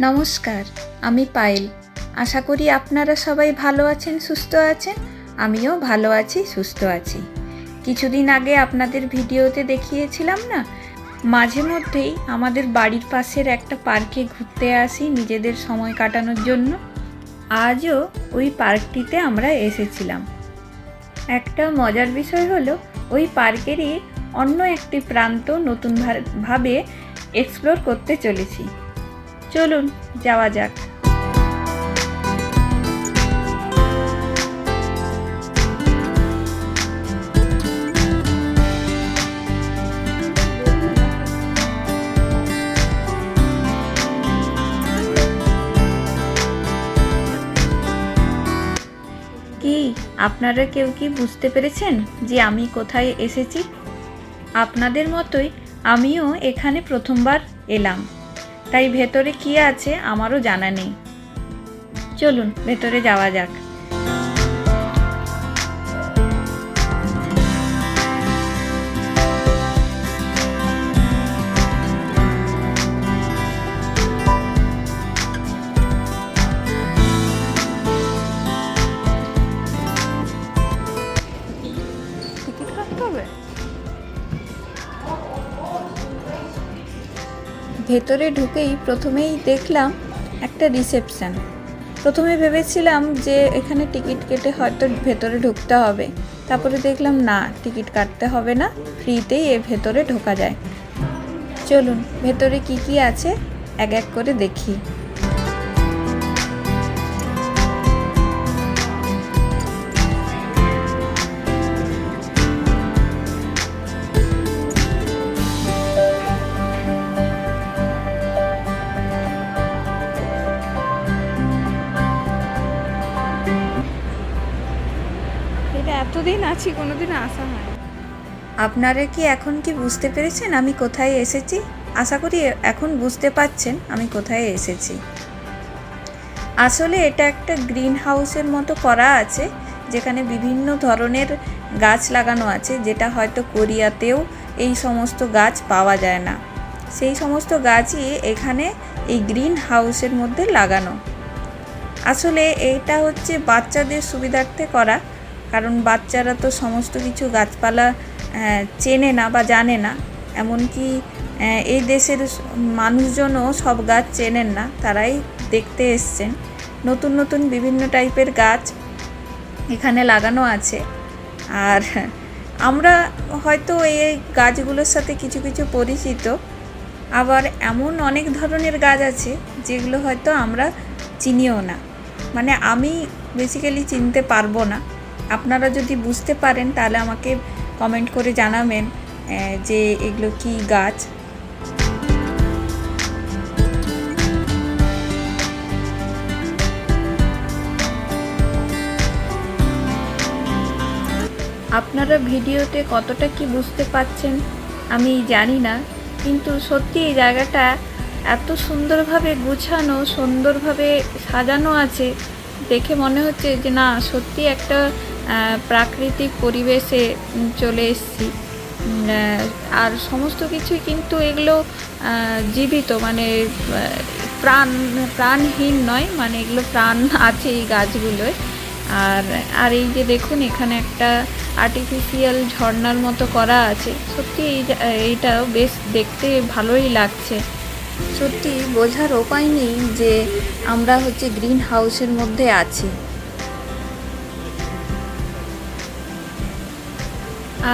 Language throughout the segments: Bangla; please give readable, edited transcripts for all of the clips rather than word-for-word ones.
নমস্কার, আমি পায়েল। আশা করি আপনারা সবাই ভালো আছেন, সুস্থ আছেন। আমিও ভালো আছি, সুস্থ আছি। কিছুদিন আগে আপনাদের ভিডিওতে দেখিয়েছিলাম না, মাঝে মধ্যেই আমাদের বাড়ির পাশের একটা পার্কে ঘুরতে আসি নিজেদের সময় কাটানোর জন্য। আজও ওই পার্কটিতে আমরা এসেছিলাম। একটা মজার বিষয় হলো, ওই পার্কেরই অন্য একটি প্রান্ত নতুনভাবে এক্সপ্লোর করতে চলেছি। চলুন যাওয়া যাক। কি আপনারা কেউ কি বুঝতে পেরেছেন যে আমি কোথায় এসেছি? আপনাদের মতোই আমিও এখানে প্রথমবার এলাম, তাই ভেতরে কি আছে আমারও জানা নেই। চলুন ভেতরে যাওয়া যাক। টিকিট কাটতে হবে। ভেতরে ঢুকেই প্রথমেই দেখলাম একটা রিসেপশন। প্রথমে ভেবেছিলাম যে এখানে টিকিট কেটে হয়তো ভেতরে ঢুকতে হবে, তারপরে দেখলাম না, টিকিট কাটতে হবে না, ফ্রিতেই এর ভেতরে ঢোকা যায়। চলুন ভেতরে কি কি আছে এক এক করে দেখি। এতদিন আছি, কোনোদিন আসা হয়। আপনারা কি এখন কি বুঝতে পেরেছেন আমি কোথায় এসেছি? আশা করি এখন বুঝতে পারছেন আমি কোথায় এসেছি। আসলে এটা একটা গ্রিন হাউসের মতো করা আছে, যেখানে বিভিন্ন ধরনের গাছ লাগানো আছে, যেটা হয়তো কোরিয়াতেও এই সমস্ত গাছ পাওয়া যায় না। সেই সমস্ত গাছই এখানে এই গ্রিন হাউসের মধ্যে লাগানো। আসলে এটা হচ্ছে বাচ্চাদের সুবিধার্থে করা, কারণ বাচ্চারা তো সমস্ত কিছু গাছপালা চেনে না বা জানে না। এমনকি এই দেশের মানুষজনও সব গাছ চেনেন না, তারাই দেখতে এসছেন। নতুন নতুন বিভিন্ন টাইপের গাছ এখানে লাগানো আছে। আর আমরা হয়তো এই গাছগুলোর সাথে কিছু কিছু পরিচিত, আবার এমন অনেক ধরনের গাছ আছে যেগুলো হয়তো আমরা চিনিও না। মানে আমি বেসিক্যালি চিনতে পারবো না। আপনারা যদি বুঝতে পারেন তাহলে আমাকে কমেন্ট করে জানাবেন যে এগুলো কি গাছ। আপনারা ভিডিওতে কতটা কি বুঝতে পাচ্ছেন আমি জানি না, কিন্তু সত্যি এই জায়গাটা এত সুন্দরভাবে গুছানো, সুন্দরভাবে সাজানো আছে, দেখে মনে হচ্ছে যে না, সত্যি একটা প্রাকৃতিক পরিবেশে চলে এসেছি। আর সমস্ত কিছুই কিন্তু এগুলো জীবিত, মানে প্রাণহীন নয়, মানে এগুলো প্রাণ আছে এই গাছগুলোয়। আর এই যে দেখুন, এখানে একটা আর্টিফিশিয়াল ঝর্ণার মতো করা আছে। সত্যি এইটা বেশ দেখতে ভালোই লাগছে। সত্যি বোঝার উপায় নেই যে আমরা হচ্ছে গ্রিন হাউসের মধ্যে আছি।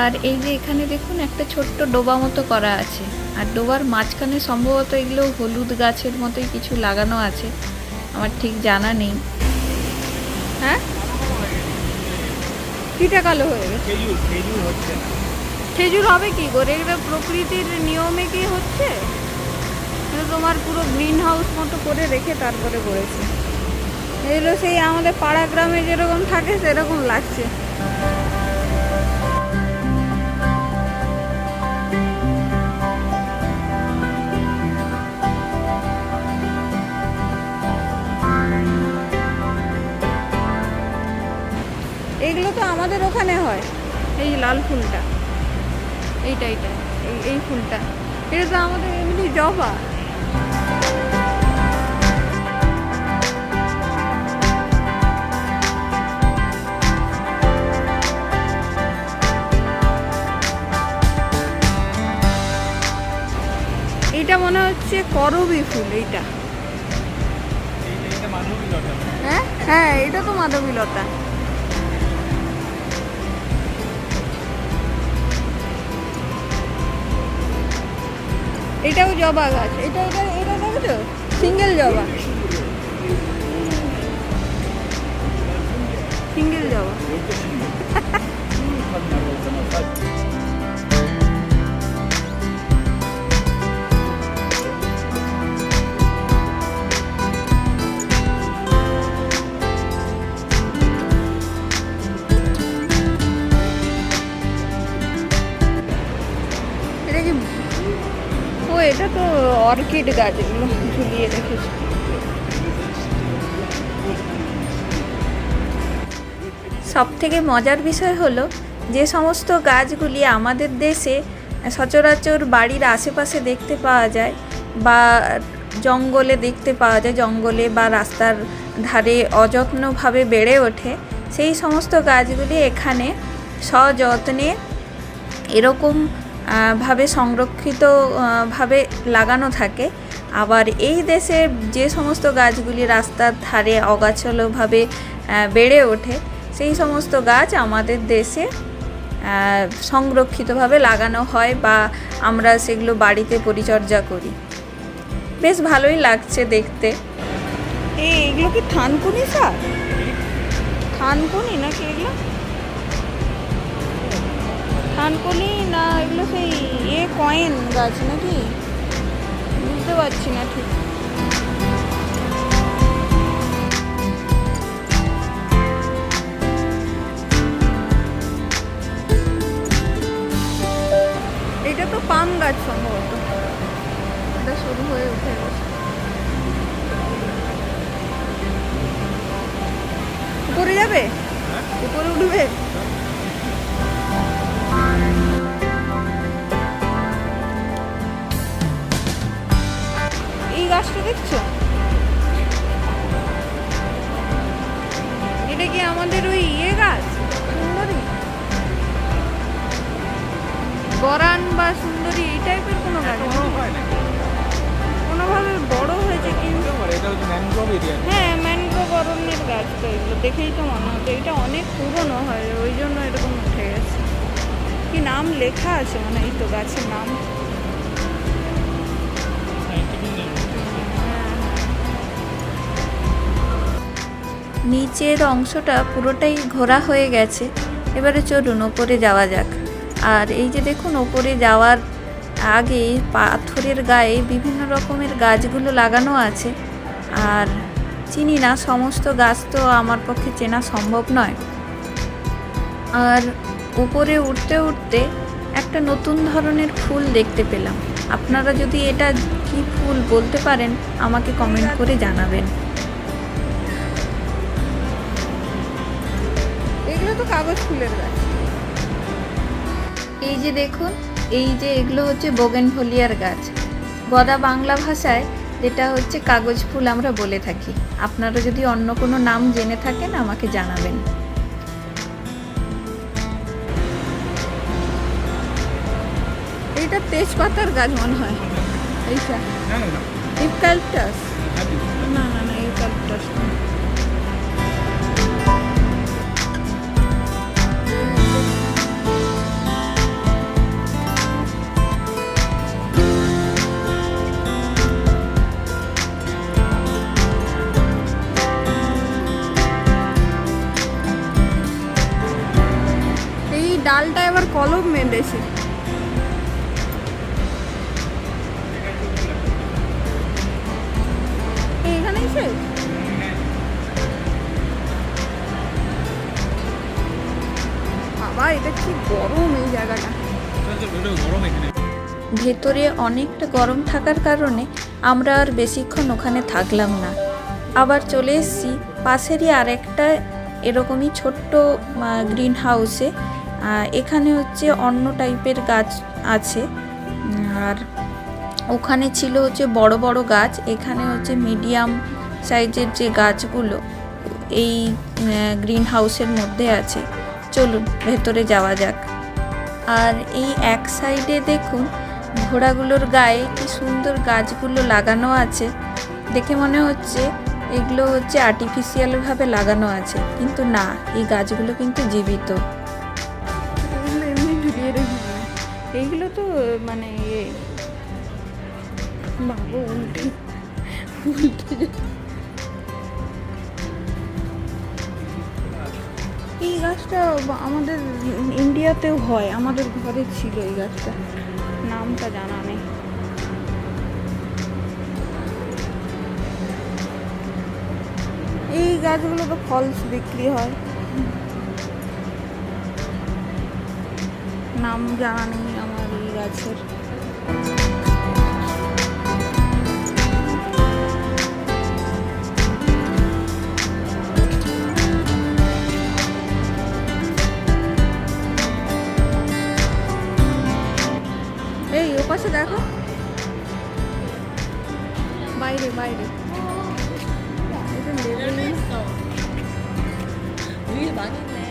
আর এই যে এখানে দেখুন একটা ছোট্ট ডোবা মতো করা আছে, আর ডোবার মাঝখানে সম্ভবত এগুলো হলুদ গাছের মতোই কিছু লাগানো আছে, আমার ঠিক জানা নেই। হ্যাঁ, পিঠা কালো হয়ে গেছে। খেজুর হচ্ছে না। খেজুর হবে কি করে? এটা প্রকৃতির নিয়মে কি হচ্ছে? তোমার পুরো গ্রিন হাউস মতো করে রেখে তারপরে করেছে। এগুলো সেই আমাদের পাড়া গ্রামে যেরকম থাকে সেরকম লাগছে। এগুলো তো আমাদের ওখানে হয়, এই লাল ফুলটা, এইটা এই ফুলটা, এটা তো আমাদের এমনি জবা। হচ্ছে করবী ফুল। এইটা হ্যাঁ হ্যাঁ, এটা তো মাধবীলতা। এটাও জবা গাছ। এটা এটা এটা দেখো, সিঙ্গেল জবা, সিঙ্গেল জবা। এটা কি? ও, এটা তো অর্কিড গাছ, এগুলো ঝুলিয়ে রেখেছে। সব থেকে মজার বিষয় হলো যে সমস্ত গাছগুলি আমাদের দেশে সচরাচর বাড়ির আশেপাশে দেখতে পাওয়া যায় বা জঙ্গলে দেখতে পাওয়া যায়, জঙ্গলে বা রাস্তার ধারে অযত্নভাবে বেড়ে ওঠে, সেই সমস্ত গাছগুলি এখানে সযত্নে এরকম ভাবে সংরক্ষিত ভাবে লাগানো থাকে। আবার এই দেশে যে সমস্ত গাছগুলি রাস্তার ধারে অগাছালোভাবে বেড়ে ওঠে, সেই সমস্ত গাছ আমাদের দেশে সংরক্ষিতভাবে লাগানো হয় বা আমরা সেগুলো বাড়িতে পরিচর্যা করি। বেশ ভালোই লাগছে দেখতে। এইগুলো কি থানকুনি শাক? থানকুনি নাকি এগুলো? থানকুনি না এগুলো সেই কয়েন গাছ নাকি? বুঝতে পারছি না ঠিক। এটা তো পাম গাছ সম্ভবত, এটা শুরু হয়ে উঠে গেছে। উপরে যাবে? উপরে উঠবে? এই গাছটা দেখছো? এটা কি আমাদের ওই গাছ সুন্দরী, গরান বা সুন্দরী এই টাইপের কোনো গাছ? কোনোভাবে বড় হয়েছে কিন্তু। হ্যাঁ, ম্যানগ্রোভ অরণ্যের গাছ তো এগুলো, দেখেই তো মনে হচ্ছে এটা অনেক পুরনো হয়, ওই জন্য এরকম উঠে গেছে। কি নাম লেখা আছে মানে? এই তো গাছের নাম। নিচের অংশটা পুরোটাই ঘোরা হয়ে গেছে। এবারে চলুন ওপরে যাওয়া যাক। আর এই যে দেখুন, ওপরে যাওয়ার আগে পাথরের গায়ে বিভিন্ন রকমের গাছগুলো লাগানো আছে। আর চিনি না, সমস্ত গাছ তো আমার পক্ষে চেনা সম্ভব নয়। আর উপরে উঠতে উঠতে একটা নতুন ধরনের ফুল দেখতে পেলাম। আপনারা যদি এটা কি ফুল বলতে পারেন আমাকে কমেন্ট করে জানাবেন। এগুলো তো কাগজ ফুলের গাছ। এই যে দেখুন, এই যে এগুলো হচ্ছে বোগেনভেলিয়ার গাছ। গদা বাংলা ভাষায় যেটা হচ্ছে কাগজ ফুল আমরা বলে থাকি। আপনারা যদি অন্য কোনো নাম জেনে থাকেন আমাকে জানাবেন। এইটা তেজপাতার গাছ মনে হয়। এইটা ইউক্যালিপটাস? না না না, ইউক্যালিপটাস না। এই ডালটা এবার কলম মেলেছে। এইখানেই শেষ? বাবা, এটা কি গরম এই জায়গাটা। ভেতরে অনেকটা গরম থাকার কারণে আমরা আর বেশিক্ষণ ওখানে থাকলাম না, আবার চলে এসেছি পাশেরই আরেকটা এরকমই ছোট্ট গ্রিন হাউসে। এখানে হচ্ছে অন্য টাইপের গাছ আছে, আর ওখানে ছিল হচ্ছে বড় বড় গাছ, এখানে হচ্ছে মিডিয়াম সাইজের যে গাছগুলো এই গ্রিন হাউসের মধ্যে আছে। চলুন ভেতরে যাওয়া যাক। আর এই এক সাইডে দেখুন ঘোড়াগুলোর গায়ে কি সুন্দর গাছগুলো লাগানো আছে, দেখে মনে হচ্ছে এগুলো হচ্ছে আর্টিফিশিয়ালভাবে লাগানো আছে, কিন্তু না, এই গাছগুলো কিন্তু জীবিত। এগুলো এমনি ঝুলিয়ে রেখেছে, এইগুলো তো মানে বাবু উল্টে উল্টে। এই গাছটা আমাদের ইন্ডিয়াতেও হয়, আমাদের ঘরে ছিল এই গাছটা, নামটা জানা নেই। এই গাছগুলো তো ফলস বিক্রি হয়, নাম জানা নেই আমার এই গাছের। এই ওপাশে দেখো, বাইরে বাইরে 일 많이 있네.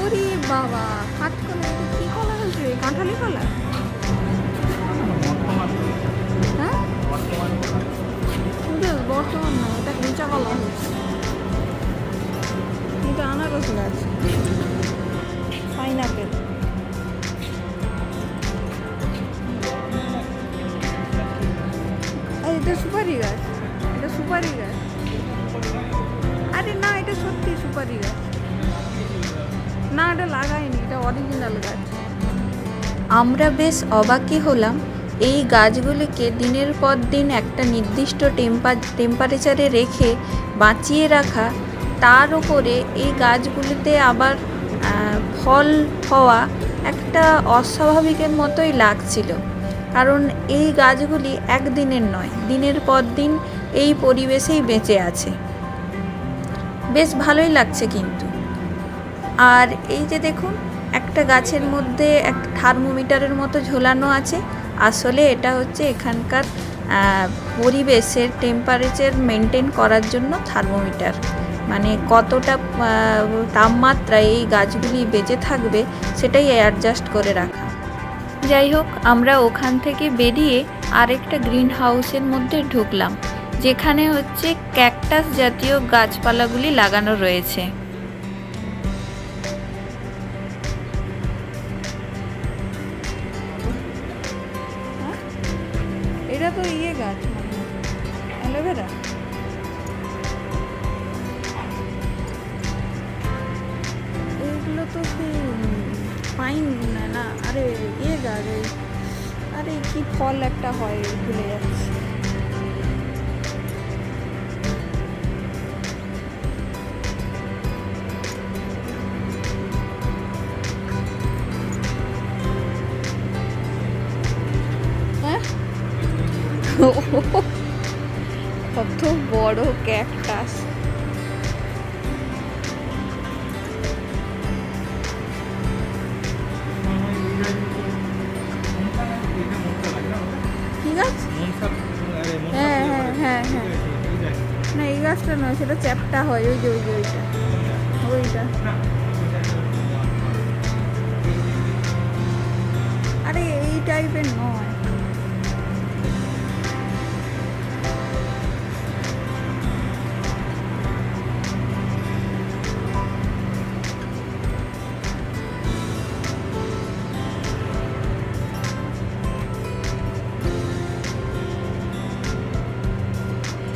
ওরে বাবা, কাঠকলা, এটা কি কলা হয়েছে? কাঁঠালি কলা? হ্যাঁ, ওটা বর্তমান না, এটা কাঁচা কলা হয়েছে। এটা আনারস গাছ, পাইনাপেল। এটা সুপারি গাছ, এটা সুপারি গাছ। আরে না, এটা সত্যি সুপারি গাছ না, এটা লাগাইনি, এটা অরিজিনাল গাছ। আমরা বেশ অবাকই হলাম, এই গাছগুলিকে দিনের পর দিন একটা নির্দিষ্ট টেম্পারেচারে রেখে বাঁচিয়ে রাখা, তার উপরে এই গাছগুলিতে আবার ফল হওয়া একটা অস্বাভাবিকের মতোই লাগছিল। কারণ এই গাছগুলি একদিনের নয়, দিনের পর দিন এই পরিবেশেই বেঁচে আছে। বেশ ভালোই লাগছে কিন্তু। আর এই যে দেখুন, একটা গাছের মধ্যে এক থার্মোমিটারের মতো ঝোলানো আছে, আসলে এটা হচ্ছে এখানকার পরিবেশের টেম্পারেচার মেনটেন করার জন্য থার্মোমিটার, মানে কতটা তাপমাত্রায় এই গাছগুলি বেঁচে থাকবে সেটাই অ্যাডজাস্ট করে রাখা। যাই হোক, আমরা ওখান থেকে বেরিয়ে আরেকটা গ্রিন হাউসের মধ্যে ঢুকলাম, যেখানে হচ্ছে ক্যাকটাস জাতীয় গাছপালাগুলি লাগানো রয়েছে। এটা তো ইয়ে গাছ, অ্যালোভেরা। এইগুলো তো পাইন না, না, আরে ইয়ে গাছ, আরে কি ফল একটা হয়, ভুলে যাচ্ছি। কত বড় ক্যাকটাস! কি গাছ? হ্যাঁ হ্যাঁ হ্যাঁ হ্যাঁ, না এই গাছটা নয়, সেটা চ্যাপটা হয়, ওই যে ওইটা ওইটা। আরে এই টাইপের নয়।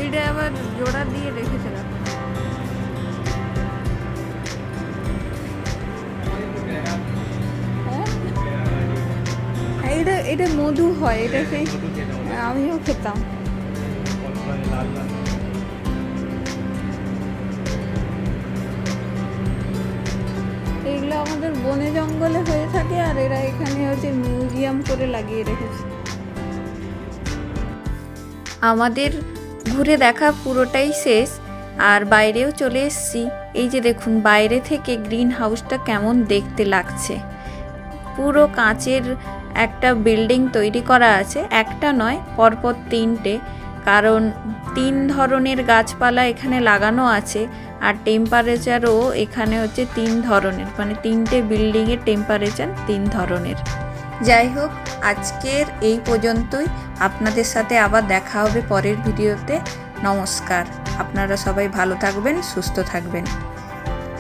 এটা আবার জোড়া দিয়ে রেখেছিলাম। এটা এটা মধু হয়, এটা সেই আমিও খেতাম। এগুলো আমাদের বনে জঙ্গলে হয়ে থাকে, আর এরা এখানে হচ্ছে মিউজিয়াম করে লাগিয়ে রেখেছে। আমাদের ঘুরে দেখা পুরোটাই শেষ, আর বাইরেও চলে এসেছি। এই যে দেখুন, বাইরে থেকে গ্রিন হাউসটা কেমন দেখতে লাগছে। পুরো কাঁচের একটা বিল্ডিং তৈরি করা আছে, একটা নয়, পরপর তিনটে। কারণ 3 ধরনের গাছপালা এখানে লাগানো আছে, আর টেম্পারেচারও এখানে হচ্ছে 3 ধরনের, মানে 3টে বিল্ডিংয়ের টেম্পারেচার 3 ধরনের। যাই হোক, আজকের এই পর্যন্তই। আপনাদের সাথে আবার দেখা হবে পরের ভিডিওতে। নমস্কার। আপনারা সবাই ভালো থাকবেন, সুস্থ থাকবেন।